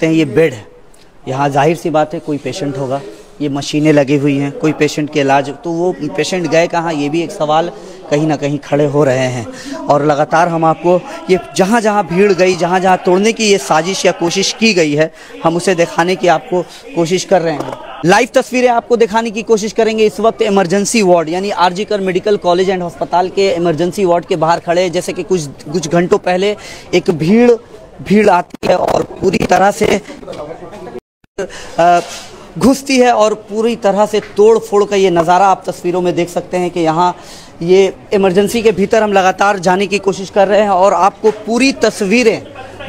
सकते हैं ये बेड है। यहाँ जाहिर सी बात है कोई पेशेंट होगा, ये मशीनें लगी हुई हैं, कोई पेशेंट के इलाज, तो वो पेशेंट गए कहाँ, ये भी एक सवाल कहीं ना कहीं खड़े हो रहे हैं। और लगातार हम आपको ये जहाँ जहाँ भीड़ गई, जहाँ जहाँ तोड़ने की ये साजिश या कोशिश की गई है, हम उसे दिखाने की आपको कोशिश कर रहे हैं। लाइव तस्वीरें आपको दिखाने की कोशिश करेंगे। इस वक्त इमरजेंसी वार्ड यानी आरजी कर मेडिकल कॉलेज एंड अस्पताल के इमरजेंसी वार्ड के बाहर खड़े हैं। जैसे कि कुछ घंटों पहले एक भीड़ आती है और पूरी तरह से घुसती है और पूरी तरह से तोड़ फोड़ का ये नज़ारा आप तस्वीरों में देख सकते हैं कि यहाँ ये इमरजेंसी के भीतर हम लगातार जाने की कोशिश कर रहे हैं और आपको पूरी तस्वीरें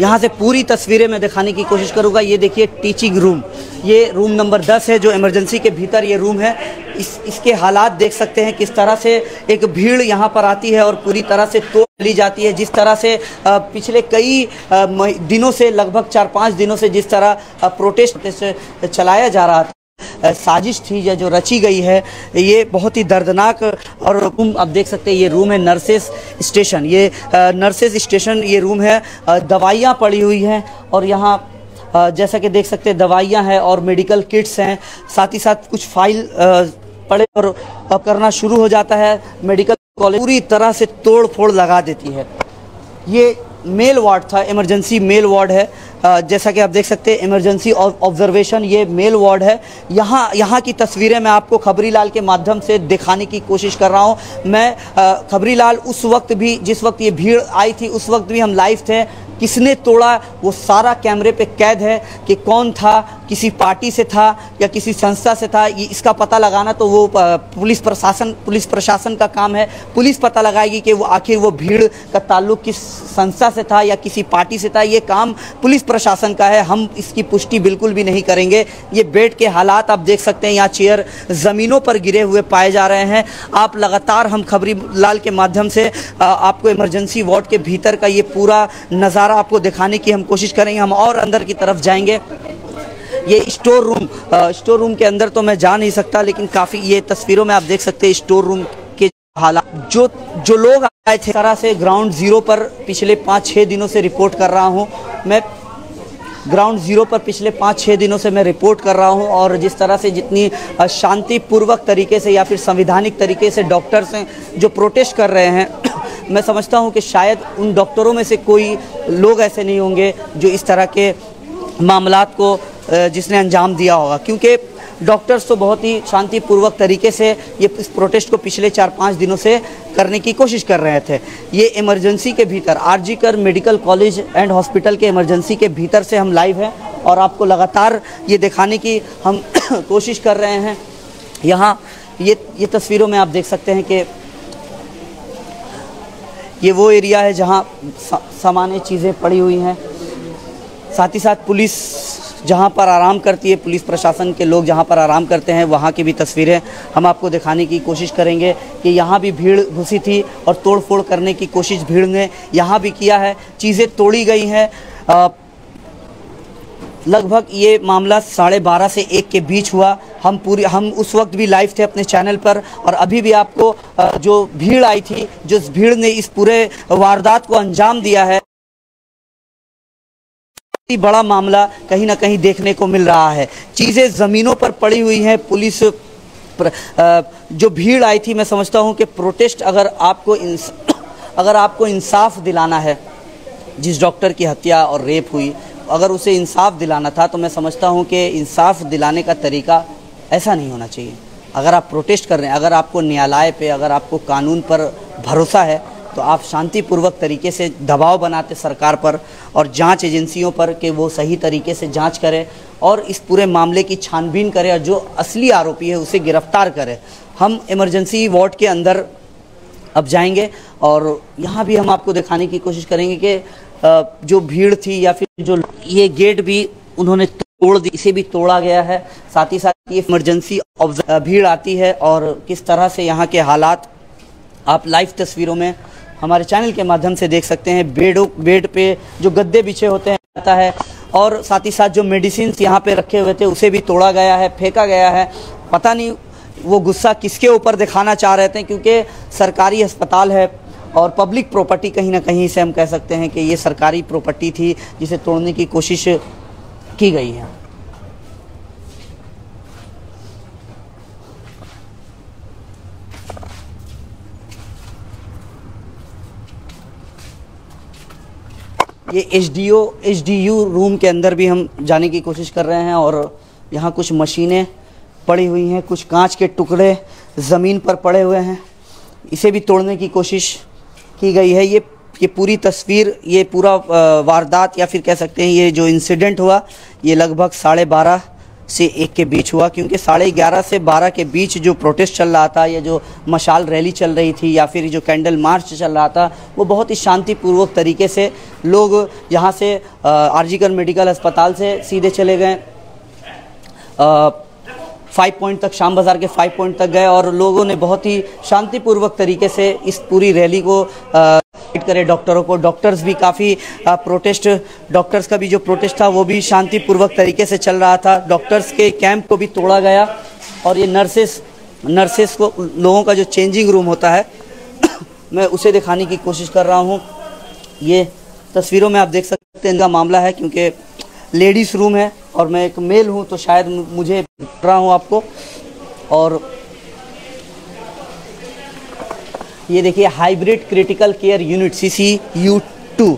यहाँ से पूरी तस्वीरें मैं दिखाने की कोशिश करूँगा। ये देखिए टीचिंग रूम, ये रूम नंबर 10 है जो इमरजेंसी के भीतर ये रूम है। इसके हालात देख सकते हैं किस तरह से एक भीड़ यहाँ पर आती है और पूरी तरह से तोड़ ली जाती है। जिस तरह से पिछले कई दिनों से, लगभग 4-5 दिनों से जिस तरह प्रोटेस्ट चलाया जा रहा था, साजिश थी या जो रची गई है, ये बहुत ही दर्दनाक। और रूम आप देख सकते हैं, ये रूम है नर्सेस स्टेशन, ये नर्सेस स्टेशन ये रूम है। दवाइयाँ पड़ी हुई हैं और यहाँ जैसा कि देख सकते हैं दवाइयाँ हैं और मेडिकल किट्स हैं, साथ ही साथ कुछ फाइल पड़े और करना शुरू हो जाता है। मेडिकल कॉलेज पूरी तरह से तोड़ फोड़ लगा देती है। ये मेल वार्ड था, इमरजेंसी मेल वार्ड है। जैसा कि आप देख सकते हैं इमरजेंसी ऑब्जर्वेशन ये मेल वार्ड है। यहाँ की तस्वीरें मैं आपको खबरीलाल के माध्यम से दिखाने की कोशिश कर रहा हूँ। मैं खबरीलाल उस वक्त भी, जिस वक्त ये भीड़ आई थी उस वक्त भी हम लाइव थे। किसने तोड़ा वो सारा कैमरे पे कैद है कि कौन था, किसी पार्टी से था या किसी संस्था से था, ये इसका पता लगाना तो वो पुलिस प्रशासन का काम है। पुलिस पता लगाएगी कि वो आखिर वो भीड़ का ताल्लुक किस संस्था से था या किसी पार्टी से था। ये काम पुलिस प्रशासन का है, हम इसकी पुष्टि बिल्कुल भी नहीं करेंगे। ये बेड के हालात आप देख सकते हैं, यहाँ चेयर ज़मीनों पर गिरे हुए पाए जा रहे हैं। आप लगातार हम खबरीलाल के माध्यम से आपको इमरजेंसी वार्ड के भीतर का ये पूरा नज़ारा आपको दिखाने की हम कोशिश करेंगे। हम और अंदर की तरफ जाएंगे। ये स्टोर रूम के अंदर तो मैं जा नहीं सकता, लेकिन काफ़ी ये तस्वीरों में आप देख सकते हैं स्टोर रूम के हालात। जो लोग आए थे तरह से ग्राउंड ज़ीरो पर पिछले 5-6 दिनों से रिपोर्ट कर रहा हूँ मैं। ग्राउंड ज़ीरो पर पिछले 5-6 दिनों से मैं रिपोर्ट कर रहा हूं और जिस तरह से जितनी शांतिपूर्वक तरीके से या फिर संवैधानिक तरीके से डॉक्टर्स हैं जो प्रोटेस्ट कर रहे हैं, मैं समझता हूं कि शायद उन डॉक्टरों में से कोई लोग ऐसे नहीं होंगे जो इस तरह के मामलात को जिसने अंजाम दिया होगा, क्योंकि डॉक्टर्स तो बहुत ही शांतिपूर्वक तरीके से ये इस प्रोटेस्ट को पिछले 4-5 दिनों से करने की कोशिश कर रहे थे। ये इमरजेंसी के भीतर आरजी कर मेडिकल कॉलेज एंड हॉस्पिटल के इमरजेंसी के भीतर से हम लाइव हैं और आपको लगातार ये दिखाने की हम कोशिश कर रहे हैं। यहाँ ये तस्वीरों में आप देख सकते हैं कि ये वो एरिया है जहाँ सामान्य चीज़ें पड़ी हुई हैं। साथ ही साथ पुलिस जहाँ पर आराम करती है, पुलिस प्रशासन के लोग जहाँ पर आराम करते हैं, वहाँ की भी तस्वीरें हम आपको दिखाने की कोशिश करेंगे कि यहाँ भी भीड़ घुसी थी और तोड़ फोड़ करने की कोशिश भीड़ ने यहाँ भी किया है। चीज़ें तोड़ी गई हैं। लगभग ये मामला 12:30 से 1 के बीच हुआ। हम उस वक्त भी लाइव थे अपने चैनल पर और अभी भी आपको जो भीड़ आई थी, जिस भीड़ ने इस पूरे वारदात को अंजाम दिया है, बड़ा मामला कहीं ना कहीं देखने को मिल रहा है। चीज़ें ज़मीनों पर पड़ी हुई हैं। पुलिस जो भीड़ आई थी, मैं समझता हूं कि प्रोटेस्ट अगर आपको इंसाफ दिलाना है, जिस डॉक्टर की हत्या और रेप हुई, अगर उसे इंसाफ दिलाना था तो मैं समझता हूं कि इंसाफ दिलाने का तरीका ऐसा नहीं होना चाहिए। अगर आप प्रोटेस्ट कर रहे हैं, अगर आपको न्यायालय पे, अगर आपको कानून पर भरोसा है, तो आप शांतिपूर्वक तरीके से दबाव बनाते सरकार पर और जांच एजेंसियों पर कि वो सही तरीके से जांच करें और इस पूरे मामले की छानबीन करें और जो असली आरोपी है उसे गिरफ्तार करें। हम इमरजेंसी वार्ड के अंदर अब जाएंगे और यहाँ भी हम आपको दिखाने की कोशिश करेंगे कि जो भीड़ थी या फिर जो ये गेट भी उन्होंने तोड़ दी, इसे भी तोड़ा गया है। साथ ही साथ ये इमरजेंसी भीड़ आती है और किस तरह से यहाँ के हालात आप लाइव तस्वीरों में हमारे चैनल के माध्यम से देख सकते हैं। बेड पे जो गद्दे बिछे होते हैं आता है और साथ ही साथ जो मेडिसिन यहाँ पे रखे हुए थे उसे भी तोड़ा गया है, फेंका गया है। पता नहीं वो गुस्सा किसके ऊपर दिखाना चाह रहे थे, क्योंकि सरकारी अस्पताल है और पब्लिक प्रॉपर्टी कहीं ना कहीं से हम कह सकते हैं कि ये सरकारी प्रॉपर्टी थी जिसे तोड़ने की कोशिश की गई है। ये एचडीयू रूम के अंदर भी हम जाने की कोशिश कर रहे हैं और यहाँ कुछ मशीनें पड़ी हुई हैं, कुछ कांच के टुकड़े ज़मीन पर पड़े हुए हैं, इसे भी तोड़ने की कोशिश की गई है। ये पूरी तस्वीर, ये पूरा वारदात या फिर कह सकते हैं ये जो इंसिडेंट हुआ ये लगभग 12:30 से 1 के बीच हुआ, क्योंकि 11:30 से 12 के बीच जो प्रोटेस्ट चल रहा था, ये जो मशाल रैली चल रही थी या फिर जो कैंडल मार्च चल रहा था, वो बहुत ही शांतिपूर्वक तरीके से लोग यहाँ से आरजीकर मेडिकल अस्पताल से सीधे चले गए 5 पॉइंट तक, शाम बाज़ार के 5 पॉइंट तक गए और लोगों ने बहुत ही शांतिपूर्वक तरीके से इस पूरी रैली को करे। डॉक्टरों को, डॉक्टर्स भी काफ़ी डॉक्टर्स का भी जो प्रोटेस्ट था वो भी शांतिपूर्वक तरीके से चल रहा था। डॉक्टर्स के कैंप को भी तोड़ा गया और ये नर्सेस को, लोगों का जो चेंजिंग रूम होता है मैं उसे दिखाने की कोशिश कर रहा हूँ। ये तस्वीरों में आप देख सकते हैं इनका मामला है, क्योंकि लेडीज़ रूम है और मैं एक मेल हूँ तो शायद मुझे दिख रहा हूँ आपको। और ये देखिए hybrid critical care unit CCU2,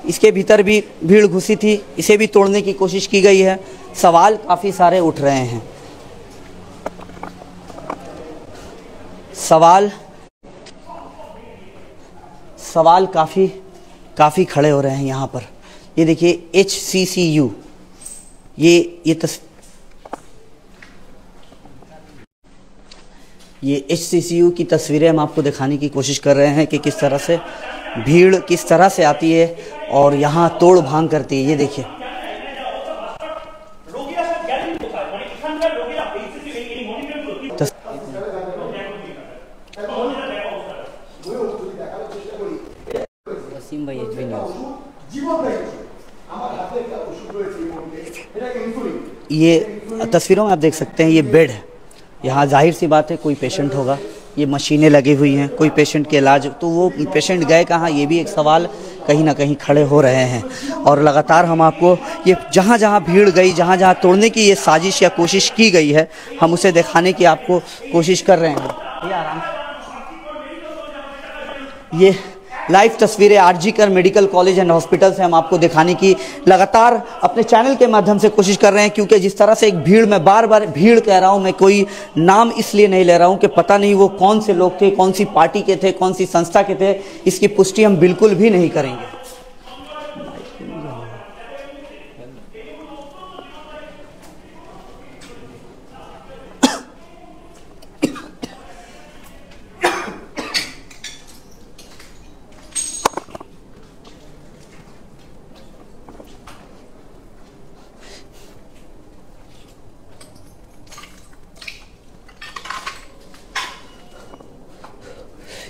इसके भीतर भी भीड़ घुसी थी, इसे भी तोड़ने की कोशिश की गई है। सवाल काफ़ी सारे उठ रहे हैं, सवाल काफ़ी खड़े हो रहे हैं यहाँ पर। ये देखिए HCCU, ये HCCU की तस्वीरें हम आपको दिखाने की कोशिश कर रहे हैं कि किस तरह से भीड़ किस तरह से आती है और यहाँ तोड़ भांग करती है। ये देखिए वसीम भाई HB न्यूज़। ये तस्वीरों में आप देख सकते हैं ये बेड है, यहाँ जाहिर सी बात है कोई पेशेंट होगा, ये मशीनें लगी हुई हैं, कोई पेशेंट के इलाज, तो वो पेशेंट गए कहाँ, ये भी एक सवाल कहीं ना कहीं खड़े हो रहे हैं। और लगातार हम आपको ये जहाँ जहाँ भीड़ गई, जहाँ जहाँ तोड़ने की ये साजिश या कोशिश की गई है, हम उसे दिखाने की आपको कोशिश कर रहे हैं। ये लाइव तस्वीरें RG Kar medical college and hospital से हम आपको दिखाने की लगातार अपने चैनल के माध्यम से कोशिश कर रहे हैं, क्योंकि जिस तरह से एक भीड़, मैं बार बार भीड़ कह रहा हूं, मैं कोई नाम इसलिए नहीं ले रहा हूं कि पता नहीं वो कौन से लोग थे, कौन सी पार्टी के थे, कौन सी संस्था के थे, इसकी पुष्टि हम बिल्कुल भी नहीं करेंगे।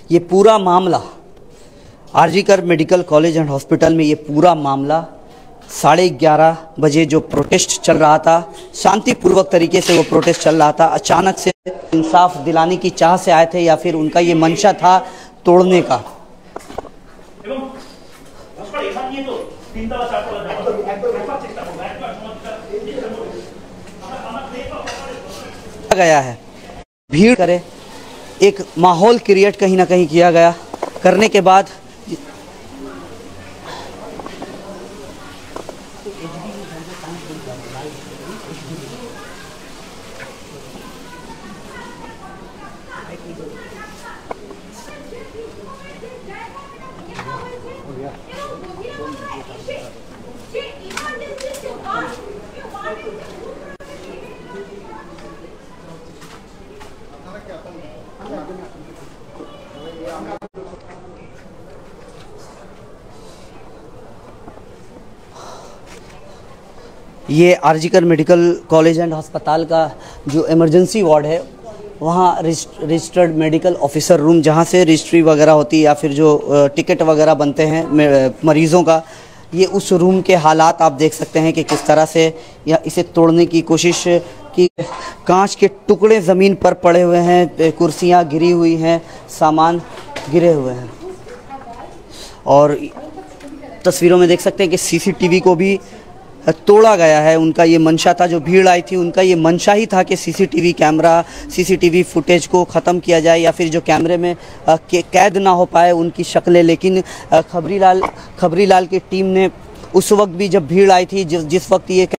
ये पूरा मामला RG Kar medical college and hospital में, ये पूरा मामला 11:30 बजे जो प्रोटेस्ट चल रहा था, शांतिपूर्वक तरीके से वो प्रोटेस्ट चल रहा था, अचानक से इंसाफ दिलाने की चाह से आए थे या फिर उनका ये मंशा था तोड़ने का। गया है भीड़ करे, एक माहौल क्रिएट कहीं ना कहीं किया गया, करने के बाद ये आरजीकर मेडिकल कॉलेज एंड अस्पताल का जो इमरजेंसी वार्ड है, वहाँ रजिस्टर्ड मेडिकल ऑफिसर रूम, जहाँ से रजिस्ट्री वगैरह होती है या फिर जो टिकट वगैरह बनते हैं मरीज़ों का, ये उस रूम के हालात आप देख सकते हैं कि किस तरह से या इसे तोड़ने की कोशिश की। कांच के टुकड़े ज़मीन पर पड़े हुए हैं, कुर्सियाँ गिरी हुई हैं, सामान गिरे हुए हैं। और तस्वीरों में देख सकते हैं कि CCTV को भी तोड़ा गया है। उनका ये मंशा था, जो भीड़ आई थी उनका ये मंशा ही था कि सीसीटीवी कैमरा, सीसीटीवी फुटेज को ख़त्म किया जाए या फिर जो कैमरे में कैद ना हो पाए उनकी शक्लें। लेकिन खबरीलाल की टीम ने उस वक्त भी, जब भीड़ आई थी, जिस वक्त ये